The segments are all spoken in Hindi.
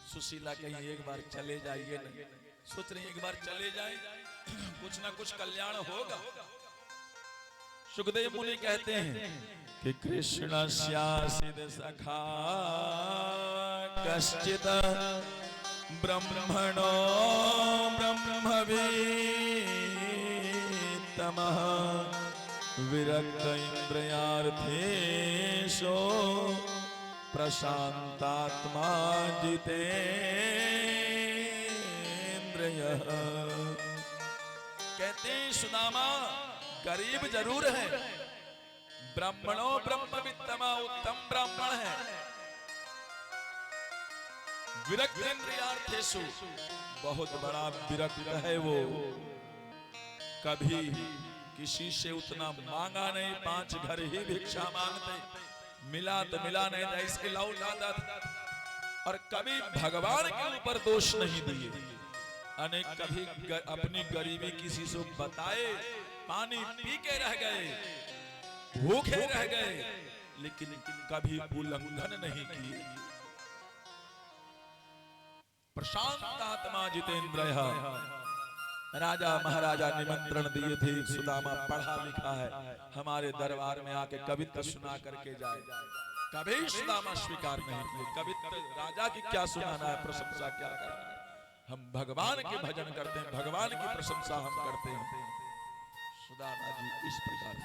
सुशीला कहीं एक बार चले जाइए ना, सोच रही एक बार चले जाए कुछ ना कुछ कल्याण होगा। सुखदेव मुनि कहते हैं कि कृष्ण स्यासिद सखा कश्चित ब्रह्मणो ब्रह्मवीतमः विरक्त इंद्रियार्थेषु प्रशांतात्मा जितेन्द्रियः। कहते हैं सुदामा गरीब जरूर है, ब्राह्मणों ब्रह्मवित्तमा उत्तम ब्राह्मण है, विरक्त इंद्रियार्थेषु बहुत बड़ा विरक्त है वो, कभी किसी से उतना मांगा नहीं, 5 घर ही भिक्षा मांगते, मिला तो मिला नहीं था इसके लौटा था, और कभी भगवान के ऊपर दोष नहीं दिए। अनेक कभी अपनी गरीबी किसी से बताए, पानी पी के रह गए, भूखे रह गए, लेकिन कभी उल्लंघन नहीं किए। प्रशांत आत्मा जितेंद्रियः। राजा महाराजा निमंत्रण दिए थे, सुदामा पढ़ा लिखा है, हमारे दरबार में आके कवित्व सुना करके जाए, कभी सुदामा स्वीकार नहीं किए। कवित्व राजा की क्या सुनाना है, प्रशंसा क्या करना है, हम भगवान के भजन करते हैं, भगवान की प्रशंसा हम करते हैं। सुदामा जी इस प्रकार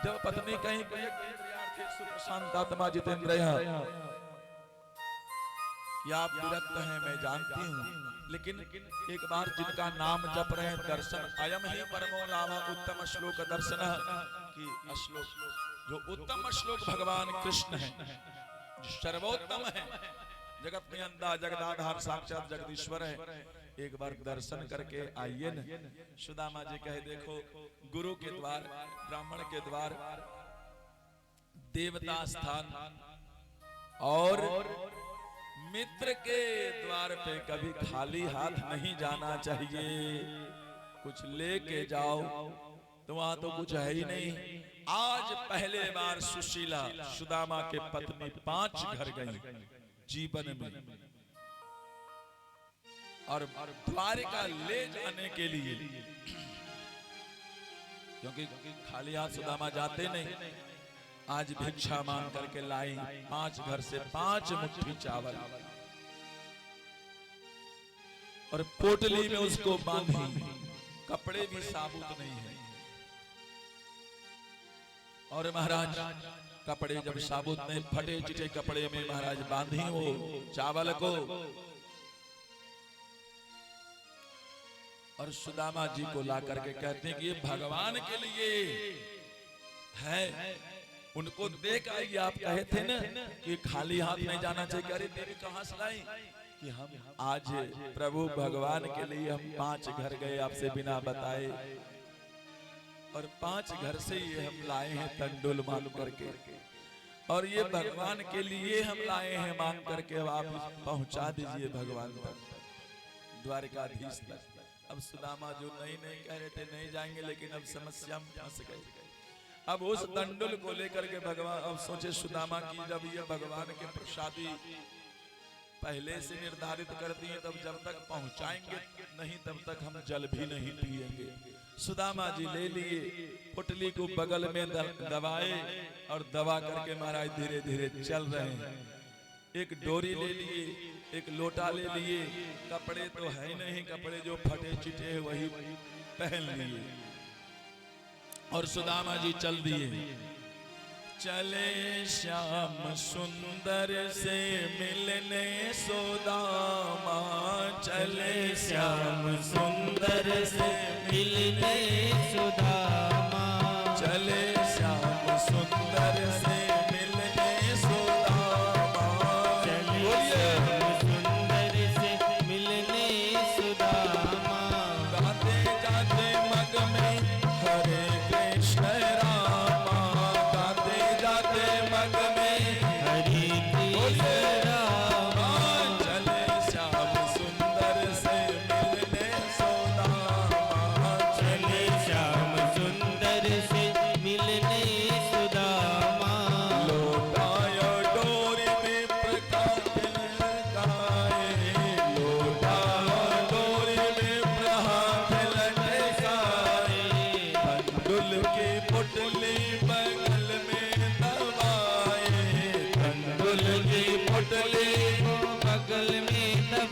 जब पत्नी कहीं शांतात्मा जितेंद्रियः कि आप विरक्त हैं मैं जानती हूँ, लेकिन एक बार जिनका नाम जप रहे हैं दर्शन अयम ही परमो लाभः उत्तम श्लोक दर्शन की श्लोक, जो उत्तम श्लोक भगवान कृष्ण है, सर्वोत्तम है, जगत नियंता जगदाधार साक्षात जगदीश्वर है, एक बार दर्शन करके आइए न। सुदामा जी कहे देखो गुरु के द्वार, ब्राह्मण के द्वार, देवता स्थान और मित्र के द्वार पे कभी खाली हाथ नहीं जाना चाहिए, कुछ लेके जाओ, तो वहां तो कुछ है ही नहीं। आज पहले बार सुशीला सुदामा के पत्नी 5 घर गई जीवन में, और द्वारिका ले जाने के लिए, क्योंकि खाली हाथ सुदामा जाते नहीं, आज भिक्षा मांग करके लाई 5 घर से 5 मुट्ठी चावल, और पोटली में उसको बांधी, कपड़े भी साबुत नहीं है। और महाराज कपड़े जब साबुत नहीं, फटे चिटे कपड़े में महाराज बांधी वो चावल को, और सुदामा जी को ला करके कहते हैं कि ये भगवान के लिए है। उनको देख आएगी, आप कहे थे ना कि खाली हाथ नहीं जाना चाहिए, अरे देवी कहां से लाई, कि हम आज प्रभु भगवान के लिए हम 5 घर गए आपसे बिना बताए, और 5 घर से ये हम लाए हैं तंडुल मांग करके, और ये भगवान के लिए हम लाए हैं मांग करके, आप पहुंचा दीजिए भगवान तक, द्वारिकाधीश तक। अब सुदामा जो नहीं कह रहे थे नहीं जाएंगे, लेकिन अब समस्या में फंस गए। अब उस तंडुल को लेकर के भगवान, अब सोचे सुदामा की जब ये भगवान के प्रसादी पहले से निर्धारित कर दिए, तब जब तक पहुंचाएंगे नहीं तब तक हम जल भी नहीं पिएंगे। सुदामा जी ले लिए, पुटली को बगल में दबाए, और दबा करके महाराज धीरे धीरे चल रहे हैं। एक डोरी ले लिए, एक लोटा ले लिए, कपड़े तो है नहीं, कपड़े जो फटे चिटे वही पहन लिए, और सुदामा जी चल दिए। चले श्याम सुंदर से मिलने सुदामा, चले श्याम सुंदर से मिलने सुदामा, चले श्याम सुंदर से मिलने सुदामा, चले श्याम सुंदर से मिलने सुदामा, गाते गाते मग में हरे कृष्ण रामा, गाते जाते मग में हरे कृष्ण रामा, चले श्याम सुंदर से मिलने सुदामा, चले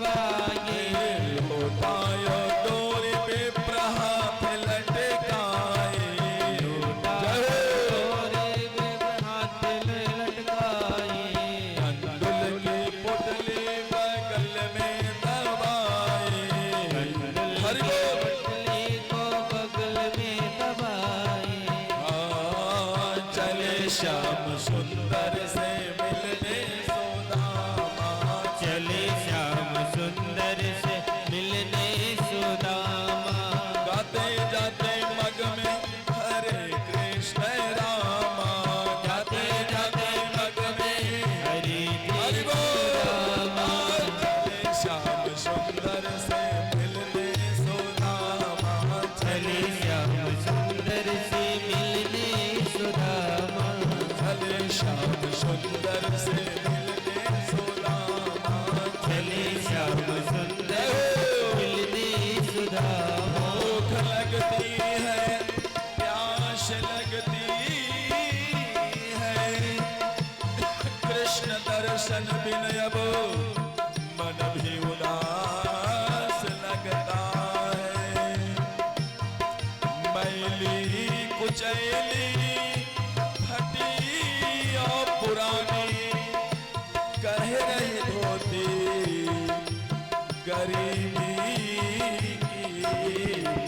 दबाए, लौटायो डोरी पे प्रहात लटकाए, डोरे में हाथ लटकाए, कंदुल की पुतली बगल में दबाए, हरि बोल। पुतली को बगल में दबाए, चले श्याम सुंदर से मिलने सुदामा, चले श्याम सुंदर से मिलने सुदामा, गाते जाते मग में हरे कृष्ण रामा, गाते जाते मग में हरि हरि बोल। चले श्याम सुंदर से मिलने सुदामा, चले श्याम सुंदर से मिलने सुदामा, चले श्याम सुंदर से मिलने सुदामा, चले श्याम सुंदर मिलने सुदामा, भूख लगती है प्यास लगती है, कृष्ण दर्शन बिन अब मन भी उदास लगता है, मैली कुचैली फटी और पुरानी कह रही धोती गरीबी की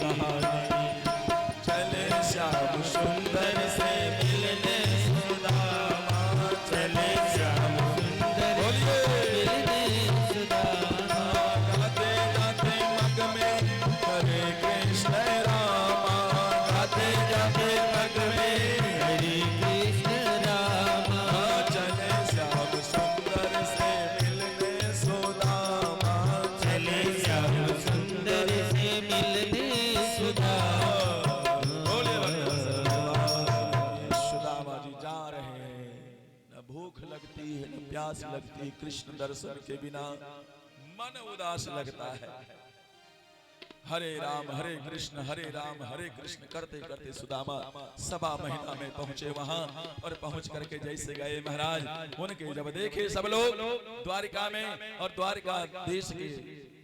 कहानी, चले श्याम सुंदर से मिलने सुदामा, चले श्याम सुंदर बोलिए। मिलने सुदामा, गाते जाते मग में हरे कृष्ण रामा, गाते जाते मग में हरे कृष्ण रामा, चले श्याम सुंदर से मिलने सुदामा, चले श्याम सुंदर से मिलने सुदामा, बोले सुदामा जी जा रहे हैं, न भूख लगती है न प्यास लगती, कृष्ण दर्शन के बिना मन उदास लगता है। हरे राम हरे कृष्ण करते करते सुदामा सवा महीना में पहुंचे वहां, और पहुंच करके जैसे गए महाराज, उनके जब देखे सब लोग द्वारिका में, और द्वारिका देश के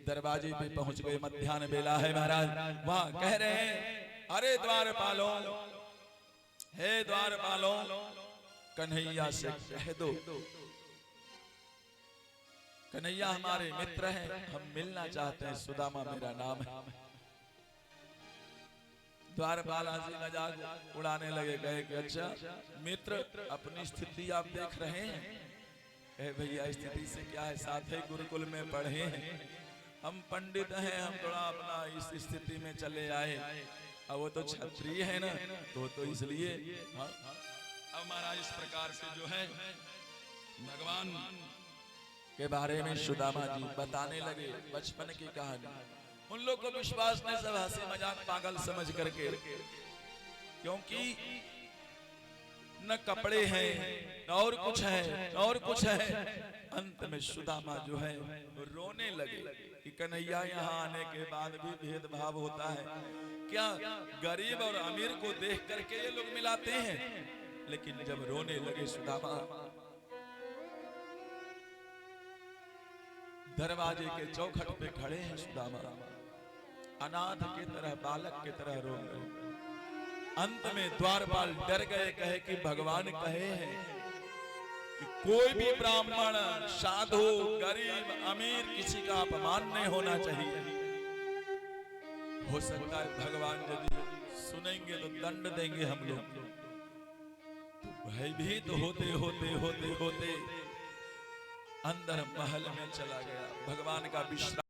दरवाजे पे पहुंच गए, मध्याह्न बेला है महाराज, वहां कह रहे हैं अरे द्वारपालों, हे द्वारपालों, कन्हैया से कह दो, कन्हैया हमारे मित्र हैं, हम मिलना चाहते हैं, सुदामा मेरा नाम है। द्वारपाल हंसी मजाक उड़ाने लगे, कहे कि अच्छा मित्र, अपनी स्थिति आप देख रहे हैं? कहे भैया स्थिति से क्या है, साथ ही गुरुकुल में पढ़े हैं, हम पंडित हैं, हम थोड़ा अपना इस स्थिति में चले आए, अब वो तो क्षत्रिय है ना, तो इसलिए हाँ। अब महाराज इस प्रकार से जो है भगवान के बारे में सुदामा जी बताने लगे बचपन की कहानी। उन लोग को विश्वास नहीं, सब हंसी मजाक पागल समझ करके, क्योंकि न कपड़े हैं न और कुछ है न और कुछ है। अंत में सुदामा जो है रोने लगे कि कन्हैया यहाँ आने के बाद भी भेदभाव होता है क्या? गरीब और अमीर को देख करके ये लोग मिलाते हैं, लेकिन जब रोने लगे सुदामा, दरवाजे के चौखट पे खड़े हैं सुदामा, अनाथ की तरह, बालक की तरह रो रहे। अंत में द्वारपाल डर गए, कहे कि भगवान कहे हैं कि कोई भी ब्राह्मण, साधु, गरीब, अमीर, किसी का अपमान नहीं होना चाहिए। हो सकता है भगवान यदि सुनेंगे तो दंड देंगे हम लोग। तो भयभीत होते होते होते होते अंदर महल में चला गया, भगवान का विश्राम